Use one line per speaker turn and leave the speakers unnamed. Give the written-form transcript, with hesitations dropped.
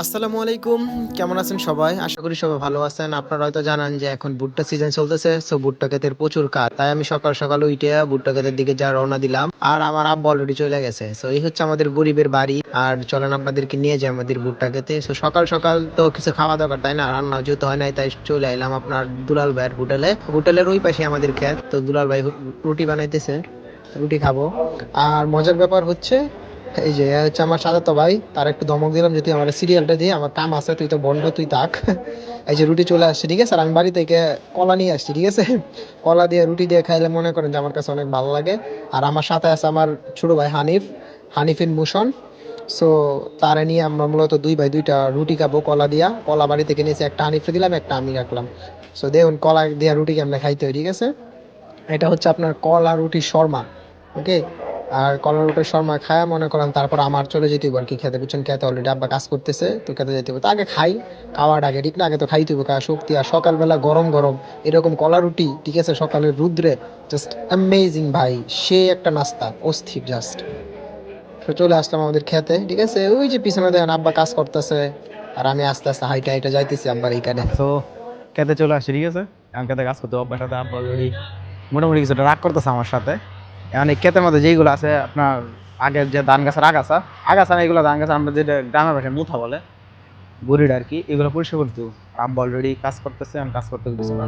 আসসালামু আলাইকুম। কেমন আছেন সবাই? আশা করি সবাই ভালো আছেন। আপনারা হয়তো জানেন যে এখন ভুট্টা সিজন চলতেছে। সো ভুট্টা ক্ষেতের প্রচুর কাজ। তাই আমি সকাল সকাল উইঠা ভুট্টা ক্ষেতের দিকে রওনা দিলাম। আর আমার আব্বা অলরেডি চলে গেছে। সো এই হচ্ছে আমাদের গরিবের বাড়ি। আর চলেন আপনাদেরকে নিয়ে যাই আমাদের ভুট্টা ক্ষেতে। সো সকাল সকাল তো কিছু খাওয়া দরকার তাই না? রান্না যেহেতু হয় নাই তাই চলে এলাম আপনার দুলাল ভাইয়ের হোটেলে। হোটেলের ওই পাশে আমাদের ক্ষেত। তো দুলাল ভাই রুটি বানাইতেছে। রুটি খাবো। আর মজার ব্যাপার হচ্ছে এই যে এ হচ্ছে আমার চাচাতো ভাই, তার একটু ধমক দিলাম যে তুই আমার সিরিয়ালটা দিয়ে, আমার কাম আছে, তুই তো বন্ধ, তুই থাক। এই যে রুটি চলে আসছে, ঠিক আছে, আর আমি বাড়ি থেকে কলা নিয়ে আসছি, ঠিক আছে। কলা দিয়ে রুটি দিয়ে খাইলে মনে করেন যে আমার কাছে অনেক ভালো লাগে। আর আমার সাথে আছে আমার ছোট ভাই হানিফ, হানিফিন মোশন। সো তারে নিয়ে আমরা মূলত দুই ভাই দুইটা রুটি খাবো কলা দিয়া। কলা বাড়ি থেকে নিয়েছি, একটা হানিফে দিলাম, একটা আমি রাখলাম। সো দেখুন কলা দিয়া রুটি কেমনে খাইতে হয়, ঠিক আছে। এটা হচ্ছে আপনার কলা রুটি শর্মা। ওকে। আর কলা রুটির শর্মা খায়া মনে করেন তারপর আমার চলে যেতে হবে আর কি খেতে, বুঝছেন, খেতে অলরেডি আব্বা কাজ করতেছে, তো খেতে যেতে হবে। তো আগে খাই, খাওয়ার আগে ঠিক না, আগে তো খাইতে হবে, খাওয়া শক্তি। আর সকালবেলা গরম গরম এরকম কলা রুটি, ঠিক আছে, সকালের রুদ্রে, জাস্ট অ্যামেজিং ভাই। সে একটা নাস্তা, অস্থির জাস্ট। তো চলে আসলাম আমাদের খেতে, ঠিক আছে, ওই যে পিছনে দেখেন আব্বা কাজ করতেছে। আর আমি আস্তে আস্তে হাইটা হাইটা যাইতেছি আব্বার এইখানে।
তো খেতে চলে আসছি, ঠিক আছে। এখন খেতে কাজ করতে অভ্যাস সাথে আপনার অলরেডি মোটামুটি কিছুটা রাগ করতেছে আমার সাথে। এখন এই ক্ষেতের মধ্যে যেইগুলো আছে আপনার আগের যে ধান গাছের আগাছা আগাছা না, এগুলো ধান গাছ আমরা যেটা গ্রামের ভাষায় মুথা বলে, বুড়িটা আর কি, এগুলো পরিষ্কার করতে হবে। আব্বা অলরেডি কাজ করতেছে, আমি কাজ করতে দিতেছি না।